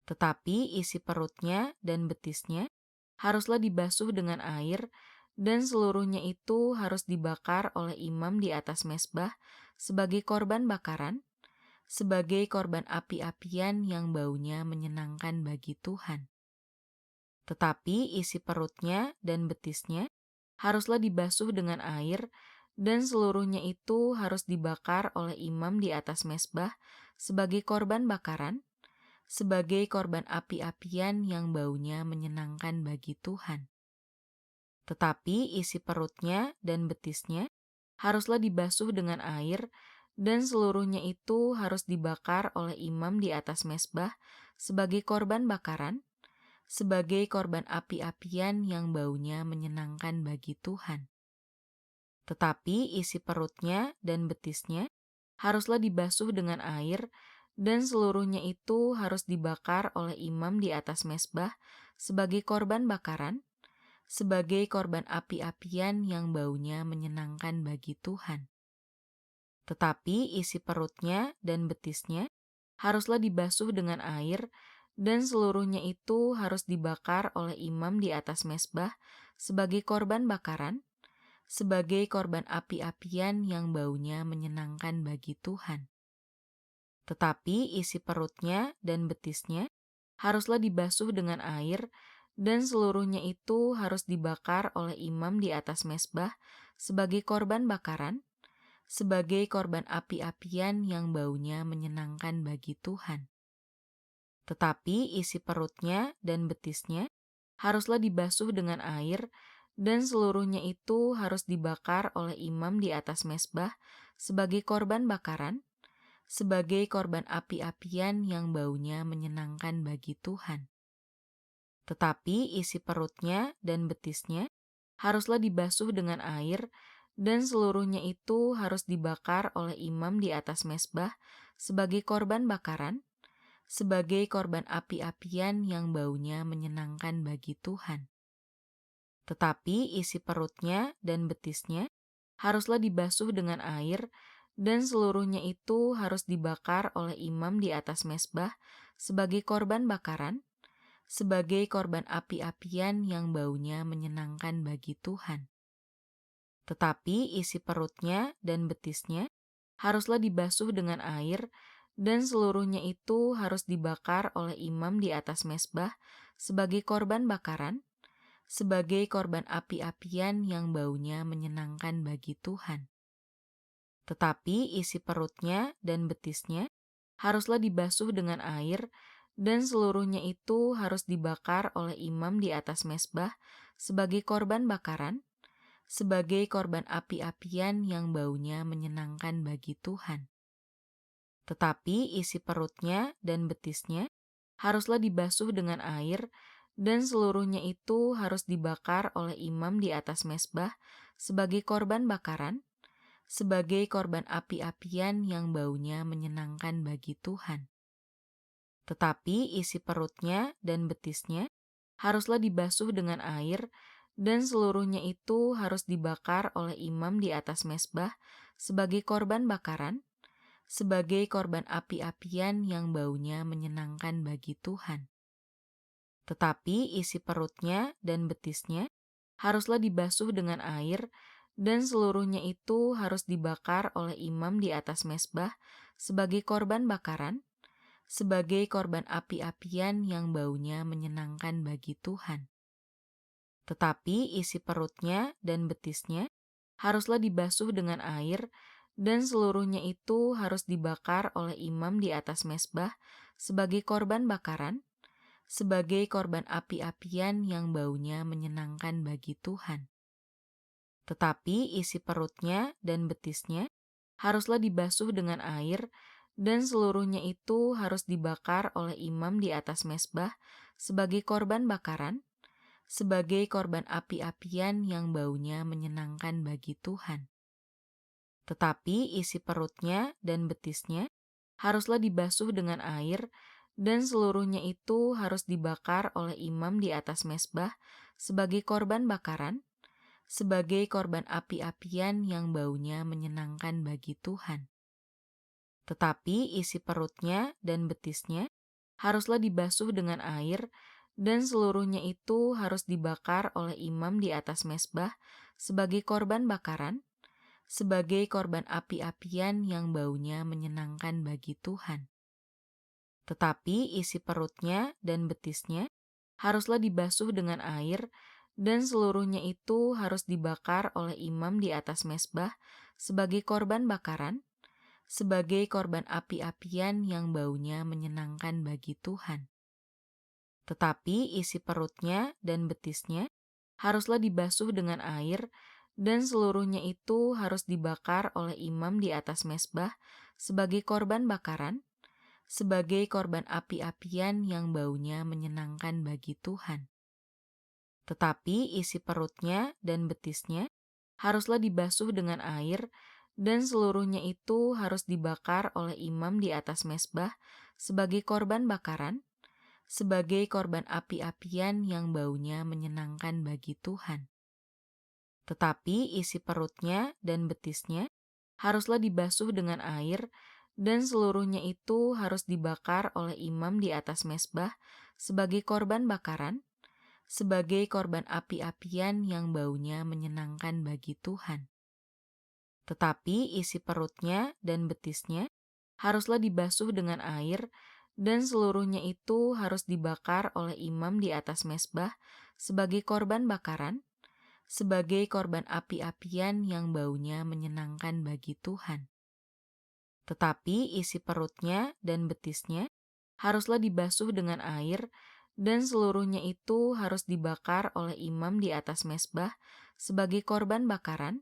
Tetapi isi perutnya dan betisnya haruslah dibasuh dengan air, dan seluruhnya itu harus dibakar oleh imam di atas mezbah sebagai korban bakaran, sebagai korban api-apian yang baunya menyenangkan bagi Tuhan. Tetapi isi perutnya dan betisnya haruslah dibasuh dengan air, dan seluruhnya itu harus dibakar oleh imam di atas mezbah sebagai korban bakaran, sebagai korban api-apian yang baunya menyenangkan bagi Tuhan. Tetapi isi perutnya dan betisnya haruslah dibasuh dengan air, dan seluruhnya itu harus dibakar oleh imam di atas mezbah sebagai korban bakaran, sebagai korban api-apian yang baunya menyenangkan bagi Tuhan. Tetapi isi perutnya dan betisnya haruslah dibasuh dengan air, dan seluruhnya itu harus dibakar oleh imam di atas mezbah sebagai korban bakaran, sebagai korban api-apian yang baunya menyenangkan bagi Tuhan. Tetapi isi perutnya dan betisnya haruslah dibasuh dengan air, dan seluruhnya itu harus dibakar oleh imam di atas mezbah sebagai korban bakaran, sebagai korban api-apian yang baunya menyenangkan bagi Tuhan. Tetapi isi perutnya dan betisnya haruslah dibasuh dengan air, dan seluruhnya itu harus dibakar oleh imam di atas mezbah sebagai korban bakaran, sebagai korban api-apian yang baunya menyenangkan bagi Tuhan. Tetapi isi perutnya dan betisnya haruslah dibasuh dengan air, dan seluruhnya itu harus dibakar oleh imam di atas mezbah sebagai korban bakaran, sebagai korban api-apian yang baunya menyenangkan bagi Tuhan. Tetapi isi perutnya dan betisnya haruslah dibasuh dengan air, dan seluruhnya itu harus dibakar oleh imam di atas mezbah sebagai korban bakaran, sebagai korban api-apian yang baunya menyenangkan bagi Tuhan. Tetapi isi perutnya dan betisnya haruslah dibasuh dengan air, dan seluruhnya itu harus dibakar oleh imam di atas mezbah sebagai korban bakaran, sebagai korban api-apian yang baunya menyenangkan bagi Tuhan. Tetapi isi perutnya dan betisnya haruslah dibasuh dengan air, dan seluruhnya itu harus dibakar oleh imam di atas mezbah sebagai korban bakaran, sebagai korban api-apian yang baunya menyenangkan bagi Tuhan. Tetapi isi perutnya dan betisnya haruslah dibasuh dengan air, dan seluruhnya itu harus dibakar oleh imam di atas mezbah sebagai korban bakaran, sebagai korban api-apian yang baunya menyenangkan bagi Tuhan. Tetapi isi perutnya dan betisnya haruslah dibasuh dengan air, dan seluruhnya itu harus dibakar oleh imam di atas mezbah sebagai korban bakaran, sebagai korban api-apian yang baunya menyenangkan bagi Tuhan. Tetapi isi perutnya dan betisnya haruslah dibasuh dengan air, dan seluruhnya itu harus dibakar oleh imam di atas mezbah sebagai korban bakaran, sebagai korban api-apian yang baunya menyenangkan bagi Tuhan. Tetapi isi perutnya dan betisnya haruslah dibasuh dengan air, dan seluruhnya itu harus dibakar oleh imam di atas mezbah sebagai korban bakaran, sebagai korban api-apian yang baunya menyenangkan bagi Tuhan. Tetapi isi perutnya dan betisnya haruslah dibasuh dengan air, dan seluruhnya itu harus dibakar oleh imam di atas mezbah sebagai korban bakaran, sebagai korban api-apian yang baunya menyenangkan bagi Tuhan. Tetapi isi perutnya dan betisnya haruslah dibasuh dengan air, dan seluruhnya itu harus dibakar oleh imam di atas mezbah sebagai korban bakaran, sebagai korban api-apian yang baunya menyenangkan bagi Tuhan. Tetapi isi perutnya dan betisnya haruslah dibasuh dengan air, dan seluruhnya itu harus dibakar oleh imam di atas mezbah sebagai korban bakaran, sebagai korban api-apian yang baunya menyenangkan bagi Tuhan. Tetapi isi perutnya dan betisnya haruslah dibasuh dengan air, dan seluruhnya itu harus dibakar oleh imam di atas mezbah sebagai korban bakaran, sebagai korban api-apian yang baunya menyenangkan bagi Tuhan. Tetapi isi perutnya dan betisnya haruslah dibasuh dengan air, dan seluruhnya itu harus dibakar oleh imam di atas mezbah sebagai korban bakaran, sebagai korban api-apian yang baunya menyenangkan bagi Tuhan. Tetapi isi perutnya dan betisnya haruslah dibasuh dengan air, dan seluruhnya itu harus dibakar oleh imam di atas mezbah sebagai korban bakaran, sebagai korban api-apian yang baunya menyenangkan bagi Tuhan. Tetapi isi perutnya dan betisnya haruslah dibasuh dengan air, dan seluruhnya itu harus dibakar oleh imam di atas mezbah sebagai korban bakaran, sebagai korban api-apian yang baunya menyenangkan bagi Tuhan. Tetapi isi perutnya dan betisnya haruslah dibasuh dengan air, dan seluruhnya itu harus dibakar oleh imam di atas mezbah sebagai korban bakaran, sebagai korban api-apian yang baunya menyenangkan bagi Tuhan. Tetapi isi perutnya dan betisnya haruslah dibasuh dengan air, dan seluruhnya itu harus dibakar oleh imam di atas mezbah sebagai korban bakaran, sebagai korban api-apian yang baunya menyenangkan bagi Tuhan. Tetapi isi perutnya dan betisnya haruslah dibasuh dengan air, dan seluruhnya itu harus dibakar oleh imam di atas mezbah sebagai korban bakaran,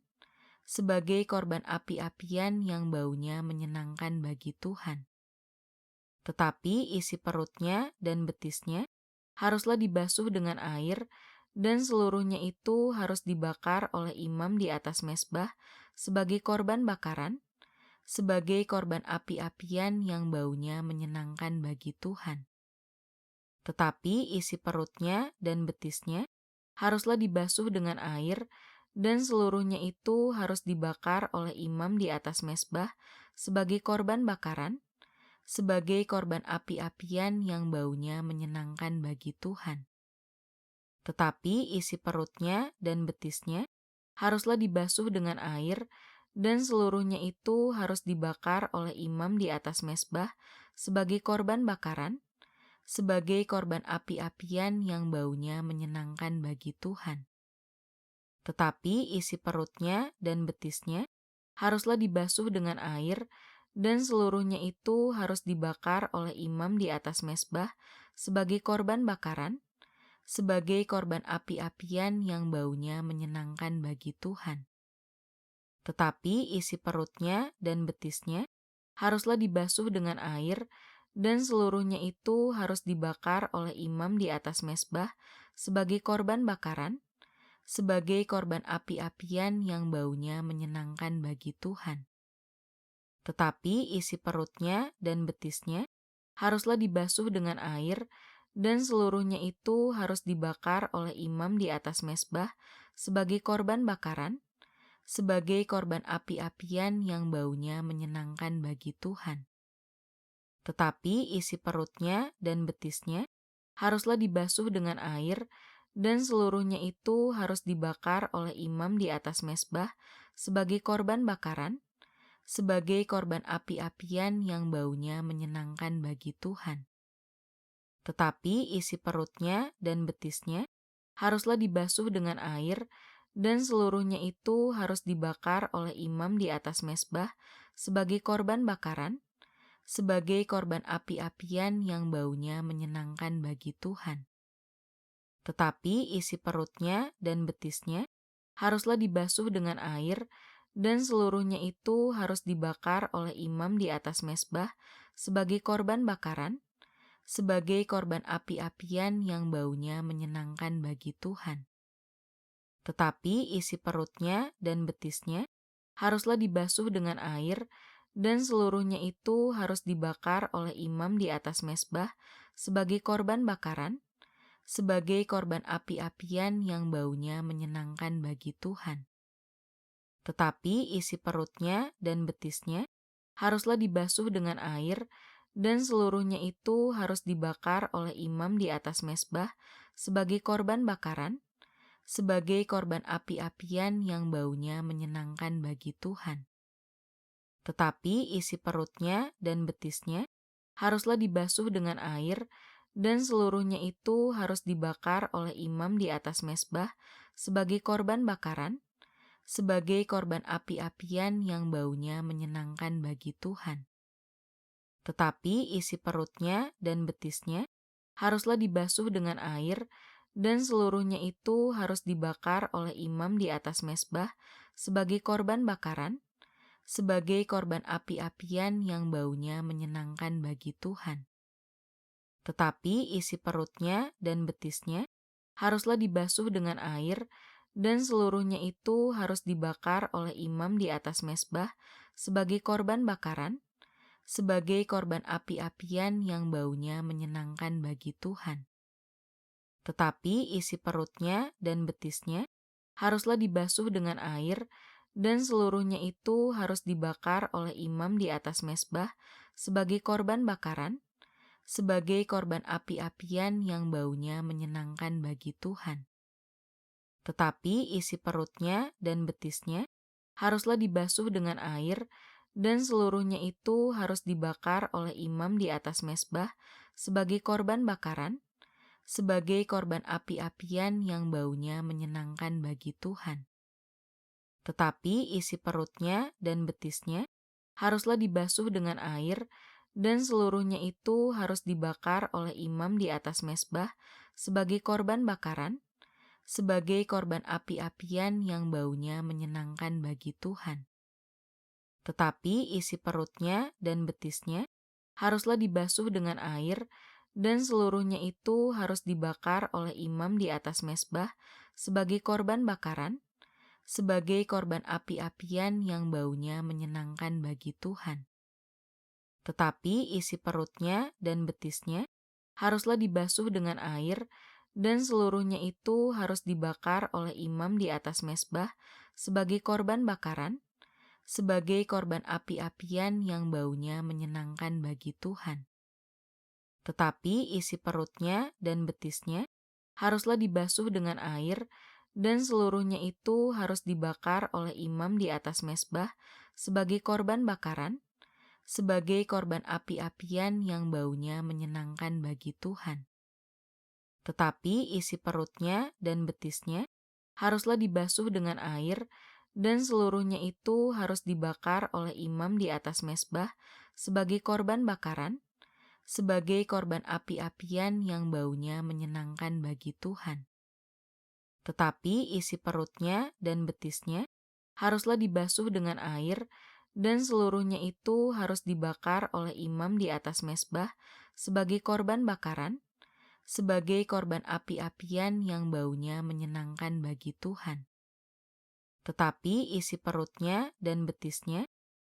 sebagai korban api-apian yang baunya menyenangkan bagi Tuhan. Tetapi isi perutnya dan betisnya haruslah dibasuh dengan air, dan seluruhnya itu harus dibakar oleh imam di atas mezbah sebagai korban bakaran, sebagai korban api-apian yang baunya menyenangkan bagi Tuhan. Tetapi isi perutnya dan betisnya haruslah dibasuh dengan air, dan seluruhnya itu harus dibakar oleh imam di atas mezbah sebagai korban bakaran, sebagai korban api-apian yang baunya menyenangkan bagi Tuhan. Tetapi isi perutnya dan betisnya haruslah dibasuh dengan air, dan seluruhnya itu harus dibakar oleh imam di atas mezbah sebagai korban bakaran, sebagai korban api-apian yang baunya menyenangkan bagi Tuhan. Tetapi isi perutnya dan betisnya haruslah dibasuh dengan air, dan seluruhnya itu harus dibakar oleh imam di atas mezbah sebagai korban bakaran, sebagai korban api-apian yang baunya menyenangkan bagi Tuhan. Tetapi isi perutnya dan betisnya haruslah dibasuh dengan air, dan seluruhnya itu harus dibakar oleh imam di atas mezbah sebagai korban bakaran, sebagai korban api-apian yang baunya menyenangkan bagi Tuhan. Tetapi isi perutnya dan betisnya haruslah dibasuh dengan air, dan seluruhnya itu harus dibakar oleh imam di atas mezbah sebagai korban bakaran, sebagai korban api-apian yang baunya menyenangkan bagi Tuhan. Tetapi isi perutnya dan betisnya haruslah dibasuh dengan air, dan seluruhnya itu harus dibakar oleh imam di atas mezbah sebagai korban bakaran, sebagai korban api-apian yang baunya menyenangkan bagi Tuhan. Tetapi isi perutnya dan betisnya haruslah dibasuh dengan air, dan seluruhnya itu harus dibakar oleh imam di atas mezbah sebagai korban bakaran, sebagai korban api-apian yang baunya menyenangkan bagi Tuhan. Tetapi isi perutnya dan betisnya haruslah dibasuh dengan air, dan seluruhnya itu harus dibakar oleh imam di atas mezbah sebagai korban bakaran, sebagai korban api-apian yang baunya menyenangkan bagi Tuhan. Tetapi isi perutnya dan betisnya haruslah dibasuh dengan air, dan seluruhnya itu harus dibakar oleh imam di atas mezbah sebagai korban bakaran, sebagai korban api-apian yang baunya menyenangkan bagi Tuhan. Tetapi isi perutnya dan betisnya haruslah dibasuh dengan air, dan seluruhnya itu harus dibakar oleh imam di atas mezbah sebagai korban bakaran, sebagai korban api-apian yang baunya menyenangkan bagi Tuhan. Tetapi isi perutnya dan betisnya haruslah dibasuh dengan air, dan seluruhnya itu harus dibakar oleh imam di atas mezbah sebagai korban bakaran, sebagai korban api-apian yang baunya menyenangkan bagi Tuhan. Tetapi isi perutnya dan betisnya haruslah dibasuh dengan air, dan seluruhnya itu harus dibakar oleh imam di atas mezbah sebagai korban bakaran, sebagai korban api-apian yang baunya menyenangkan bagi Tuhan. Tetapi isi perutnya dan betisnya haruslah dibasuh dengan air, dan seluruhnya itu harus dibakar oleh imam di atas mezbah sebagai korban bakaran, sebagai korban api-apian yang baunya menyenangkan bagi Tuhan. Tetapi isi perutnya dan betisnya haruslah dibasuh dengan air, dan seluruhnya itu harus dibakar oleh imam di atas mezbah sebagai korban bakaran, sebagai korban api-apian yang baunya menyenangkan bagi Tuhan. Tetapi isi perutnya dan betisnya haruslah dibasuh dengan air, dan seluruhnya itu harus dibakar oleh imam di atas mezbah sebagai korban bakaran, sebagai korban api-apian yang baunya menyenangkan bagi Tuhan. Tetapi isi perutnya dan betisnya haruslah dibasuh dengan air, dan seluruhnya itu harus dibakar oleh imam di atas mezbah sebagai korban bakaran, sebagai korban api-apian yang baunya menyenangkan bagi Tuhan. Tetapi isi perutnya dan betisnya haruslah dibasuh dengan air, dan seluruhnya itu harus dibakar oleh imam di atas mezbah sebagai korban bakaran, sebagai korban api-apian yang baunya menyenangkan bagi Tuhan. Tetapi isi perutnya dan betisnya haruslah dibasuh dengan air, dan seluruhnya itu harus dibakar oleh imam di atas mezbah sebagai korban bakaran, sebagai korban api-apian yang baunya menyenangkan bagi Tuhan. Tetapi isi perutnya dan betisnya haruslah dibasuh dengan air, dan seluruhnya itu harus dibakar oleh imam di atas mezbah sebagai korban bakaran, sebagai korban api-apian yang baunya menyenangkan bagi Tuhan. Tetapi isi perutnya dan betisnya haruslah dibasuh dengan air, dan seluruhnya itu harus dibakar oleh imam di atas mezbah sebagai korban bakaran, sebagai korban api-apian yang baunya menyenangkan bagi Tuhan. Tetapi isi perutnya dan betisnya haruslah dibasuh dengan air, dan seluruhnya itu harus dibakar oleh imam di atas mezbah sebagai korban bakaran, sebagai korban api-apian yang baunya menyenangkan bagi Tuhan. Tetapi isi perutnya dan betisnya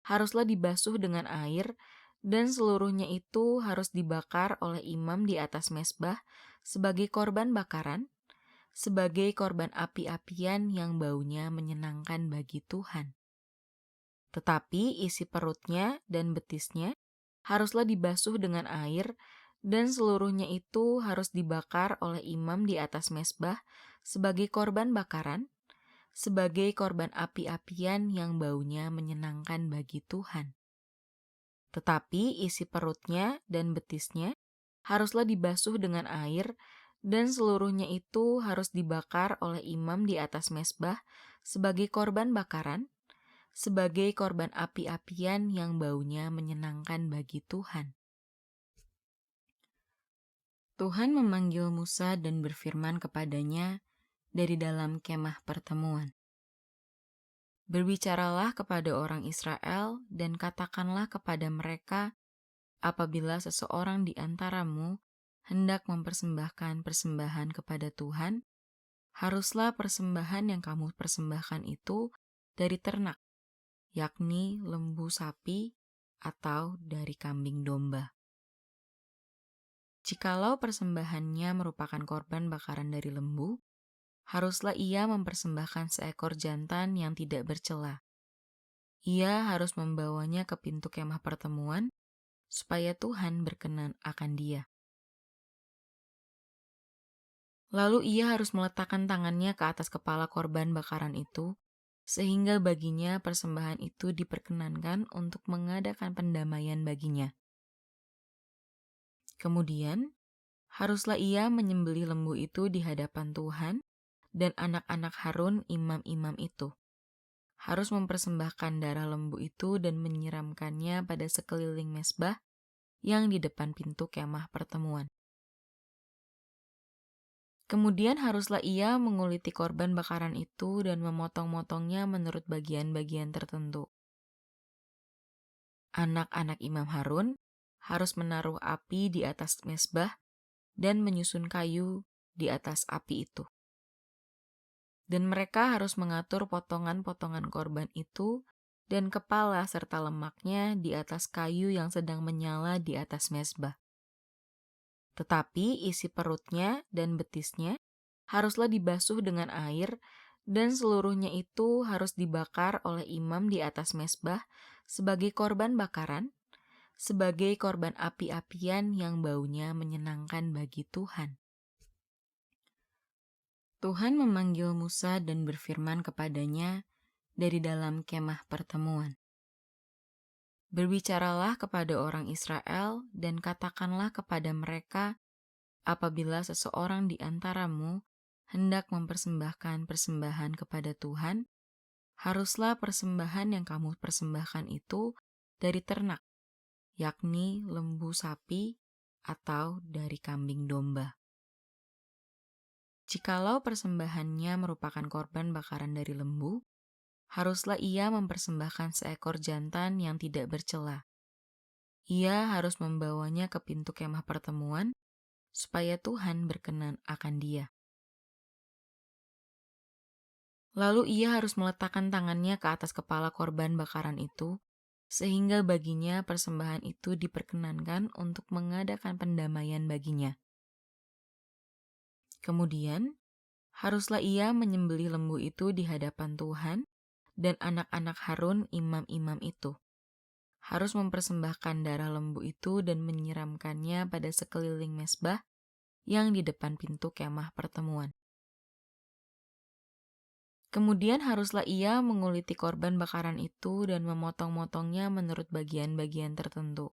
haruslah dibasuh dengan air, dan seluruhnya itu harus dibakar oleh imam di atas mezbah sebagai korban bakaran, sebagai korban api-apian yang baunya menyenangkan bagi Tuhan. Tetapi isi perutnya dan betisnya haruslah dibasuh dengan air, dan seluruhnya itu harus dibakar oleh imam di atas mezbah sebagai korban bakaran, sebagai korban api-apian yang baunya menyenangkan bagi Tuhan. Tetapi isi perutnya dan betisnya haruslah dibasuh dengan air, dan seluruhnya itu harus dibakar oleh imam di atas mezbah sebagai korban bakaran, sebagai korban api-apian yang baunya menyenangkan bagi Tuhan. Tuhan memanggil Musa dan berfirman kepadanya dari dalam kemah pertemuan. Berbicaralah kepada orang Israel dan katakanlah kepada mereka, apabila seseorang di antaramu hendak mempersembahkan persembahan kepada Tuhan, haruslah persembahan yang kamu persembahkan itu dari ternak, yakni lembu sapi atau dari kambing domba. Jikalau persembahannya merupakan korban bakaran dari lembu, haruslah ia mempersembahkan seekor jantan yang tidak bercela. Ia harus membawanya ke pintu kemah pertemuan, supaya Tuhan berkenan akan dia. Lalu ia harus meletakkan tangannya ke atas kepala korban bakaran itu, sehingga baginya persembahan itu diperkenankan untuk mengadakan pendamaian baginya. Kemudian, haruslah ia menyembelih lembu itu di hadapan Tuhan, dan anak-anak Harun imam-imam itu harus mempersembahkan darah lembu itu dan menyiramkannya pada sekeliling mezbah yang di depan pintu kemah pertemuan. Kemudian haruslah ia menguliti korban bakaran itu dan memotong-motongnya menurut bagian-bagian tertentu. Anak-anak Imam Harun harus menaruh api di atas mezbah dan menyusun kayu di atas api itu. Dan mereka harus mengatur potongan-potongan korban itu dan kepala serta lemaknya di atas kayu yang sedang menyala di atas mezbah. Tetapi isi perutnya dan betisnya haruslah dibasuh dengan air, dan seluruhnya itu harus dibakar oleh imam di atas mezbah sebagai korban bakaran, sebagai korban api-apian yang baunya menyenangkan bagi Tuhan. Tuhan memanggil Musa dan berfirman kepadanya dari dalam kemah pertemuan. Berbicaralah kepada orang Israel dan katakanlah kepada mereka, apabila seseorang di antaramu hendak mempersembahkan persembahan kepada Tuhan, haruslah persembahan yang kamu persembahkan itu dari ternak, yakni lembu sapi atau dari kambing domba. Jikalau persembahannya merupakan korban bakaran dari lembu, haruslah ia mempersembahkan seekor jantan yang tidak bercela. Ia harus membawanya ke pintu kemah pertemuan, supaya Tuhan berkenan akan dia. Lalu ia harus meletakkan tangannya ke atas kepala korban bakaran itu, sehingga baginya persembahan itu diperkenankan untuk mengadakan pendamaian baginya. Kemudian, haruslah ia menyembelih lembu itu di hadapan Tuhan, dan anak-anak Harun imam-imam itu harus mempersembahkan darah lembu itu dan menyiramkannya pada sekeliling mezbah yang di depan pintu kemah pertemuan. Kemudian haruslah ia menguliti korban bakaran itu dan memotong-motongnya menurut bagian-bagian tertentu.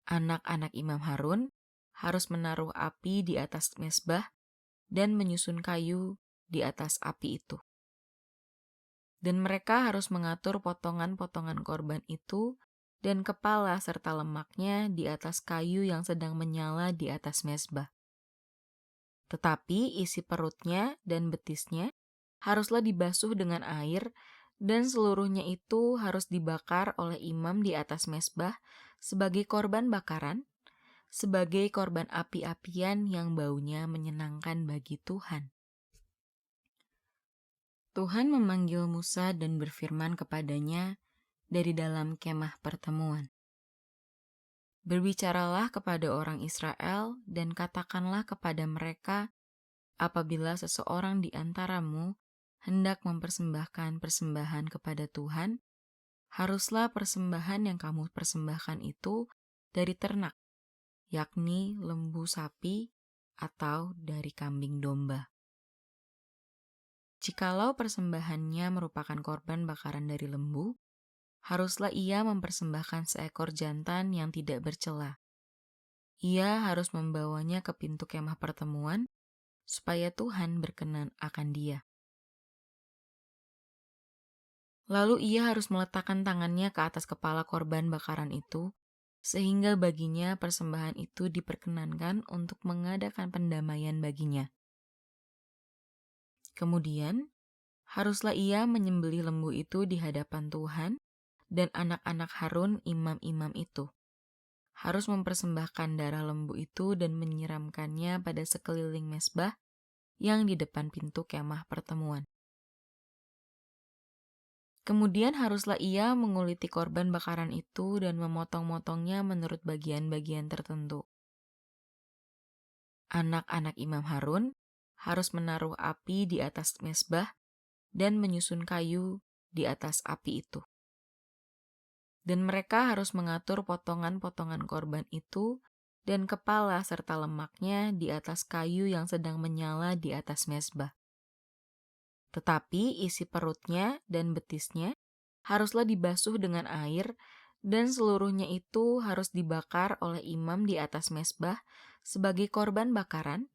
Anak-anak Imam Harun harus menaruh api di atas mezbah dan menyusun kayu di atas api itu. Dan mereka harus mengatur potongan-potongan korban itu dan kepala serta lemaknya di atas kayu yang sedang menyala di atas mezbah. Tetapi isi perutnya dan betisnya haruslah dibasuh dengan air, dan seluruhnya itu harus dibakar oleh imam di atas mezbah sebagai korban bakaran, sebagai korban api-apian yang baunya menyenangkan bagi Tuhan. Tuhan memanggil Musa dan berfirman kepadanya dari dalam kemah pertemuan. Berbicaralah kepada orang Israel dan katakanlah kepada mereka, apabila seseorang di antaramu hendak mempersembahkan persembahan kepada Tuhan, haruslah persembahan yang kamu persembahkan itu dari ternak, yakni lembu sapi atau dari kambing domba. Jikalau persembahannya merupakan korban bakaran dari lembu, haruslah ia mempersembahkan seekor jantan yang tidak bercela. Ia harus membawanya ke pintu kemah pertemuan, supaya Tuhan berkenan akan dia. Lalu ia harus meletakkan tangannya ke atas kepala korban bakaran itu, sehingga baginya persembahan itu diperkenankan untuk mengadakan pendamaian baginya. Kemudian, haruslah ia menyembelih lembu itu di hadapan Tuhan, dan anak-anak Harun imam-imam itu harus mempersembahkan darah lembu itu dan menyiramkannya pada sekeliling mezbah yang di depan pintu kemah pertemuan. Kemudian haruslah ia menguliti korban bakaran itu dan memotong-motongnya menurut bagian-bagian tertentu. Anak-anak Imam Harun harus menaruh api di atas mezbah dan menyusun kayu di atas api itu. Dan mereka harus mengatur potongan-potongan korban itu dan kepala serta lemaknya di atas kayu yang sedang menyala di atas mezbah. Tetapi isi perutnya dan betisnya haruslah dibasuh dengan air, dan seluruhnya itu harus dibakar oleh imam di atas mezbah sebagai korban bakaran,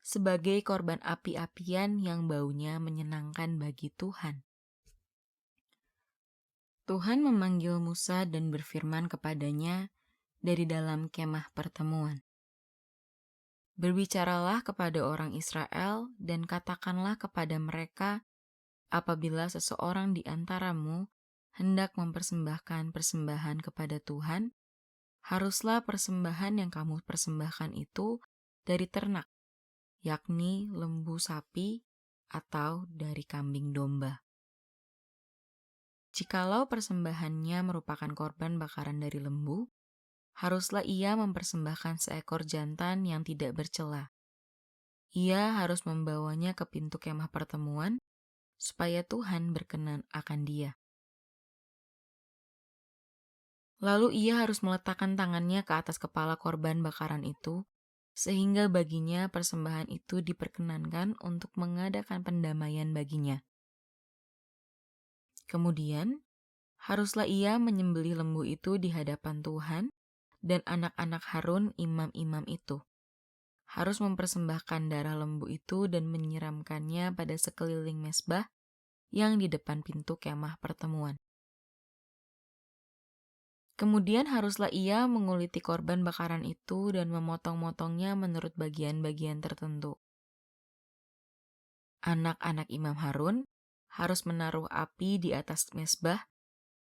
sebagai korban api-apian yang baunya menyenangkan bagi Tuhan. Tuhan memanggil Musa dan berfirman kepadanya dari dalam kemah pertemuan. Berbicaralah kepada orang Israel dan katakanlah kepada mereka, apabila seseorang di antaramu hendak mempersembahkan persembahan kepada Tuhan, haruslah persembahan yang kamu persembahkan itu dari ternak, yakni lembu sapi atau dari kambing domba. Jikalau persembahannya merupakan korban bakaran dari lembu, haruslah ia mempersembahkan seekor jantan yang tidak bercela. Ia harus membawanya ke pintu kemah pertemuan, supaya Tuhan berkenan akan dia. Lalu ia harus meletakkan tangannya ke atas kepala korban bakaran itu, sehingga baginya persembahan itu diperkenankan untuk mengadakan pendamaian baginya. Kemudian, haruslah ia menyembelih lembu itu di hadapan Tuhan, dan anak-anak Harun imam-imam itu harus mempersembahkan darah lembu itu dan menyiramkannya pada sekeliling mezbah yang di depan pintu kemah pertemuan. Kemudian haruslah ia menguliti korban bakaran itu dan memotong-motongnya menurut bagian-bagian tertentu. Anak-anak Imam Harun harus menaruh api di atas mezbah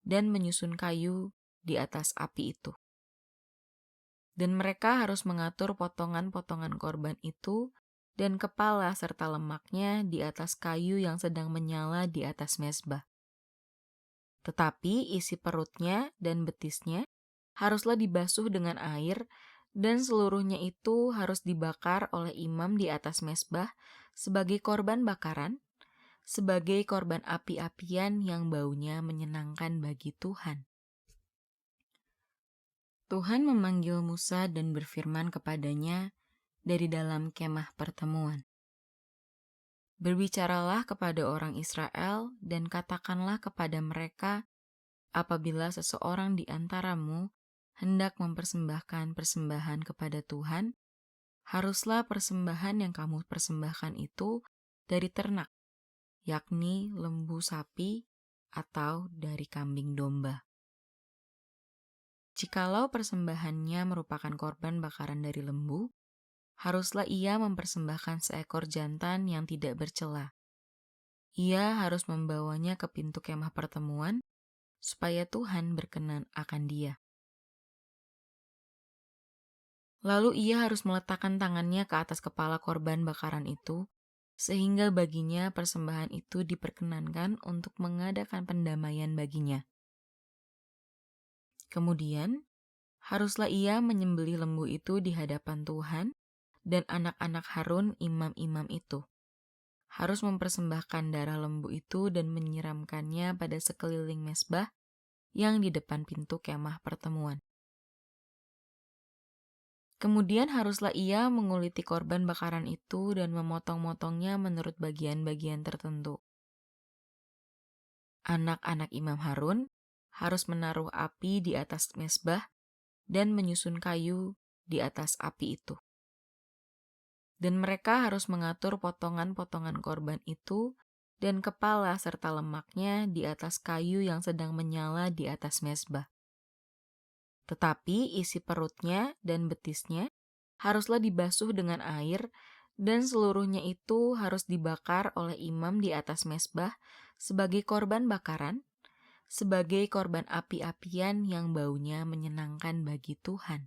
dan menyusun kayu di atas api itu. Dan mereka harus mengatur potongan-potongan korban itu dan kepala serta lemaknya di atas kayu yang sedang menyala di atas mezbah. Tetapi isi perutnya dan betisnya haruslah dibasuh dengan air, dan seluruhnya itu harus dibakar oleh imam di atas mezbah sebagai korban bakaran, sebagai korban api-apian yang baunya menyenangkan bagi Tuhan. Tuhan memanggil Musa dan berfirman kepadanya dari dalam kemah pertemuan. Berbicaralah kepada orang Israel dan katakanlah kepada mereka, apabila seseorang di antaramu hendak mempersembahkan persembahan kepada Tuhan, haruslah persembahan yang kamu persembahkan itu dari ternak, yakni lembu sapi atau dari kambing domba. Jikalau persembahannya merupakan korban bakaran dari lembu, haruslah ia mempersembahkan seekor jantan yang tidak bercela. Ia harus membawanya ke pintu kemah pertemuan, supaya Tuhan berkenan akan dia. Lalu ia harus meletakkan tangannya ke atas kepala korban bakaran itu, sehingga baginya persembahan itu diperkenankan untuk mengadakan pendamaian baginya. Kemudian, haruslah ia menyembelih lembu itu di hadapan Tuhan, dan anak-anak Harun imam-imam itu harus mempersembahkan darah lembu itu dan menyiramkannya pada sekeliling mezbah yang di depan pintu kemah pertemuan. Kemudian haruslah ia menguliti korban bakaran itu dan memotong-motongnya menurut bagian-bagian tertentu. Anak-anak Imam Harun harus menaruh api di atas mezbah dan menyusun kayu di atas api itu. Dan mereka harus mengatur potongan-potongan korban itu dan kepala serta lemaknya di atas kayu yang sedang menyala di atas mezbah. Tetapi isi perutnya dan betisnya haruslah dibasuh dengan air, dan seluruhnya itu harus dibakar oleh imam di atas mezbah sebagai korban bakaran, sebagai korban api-apian yang baunya menyenangkan bagi Tuhan.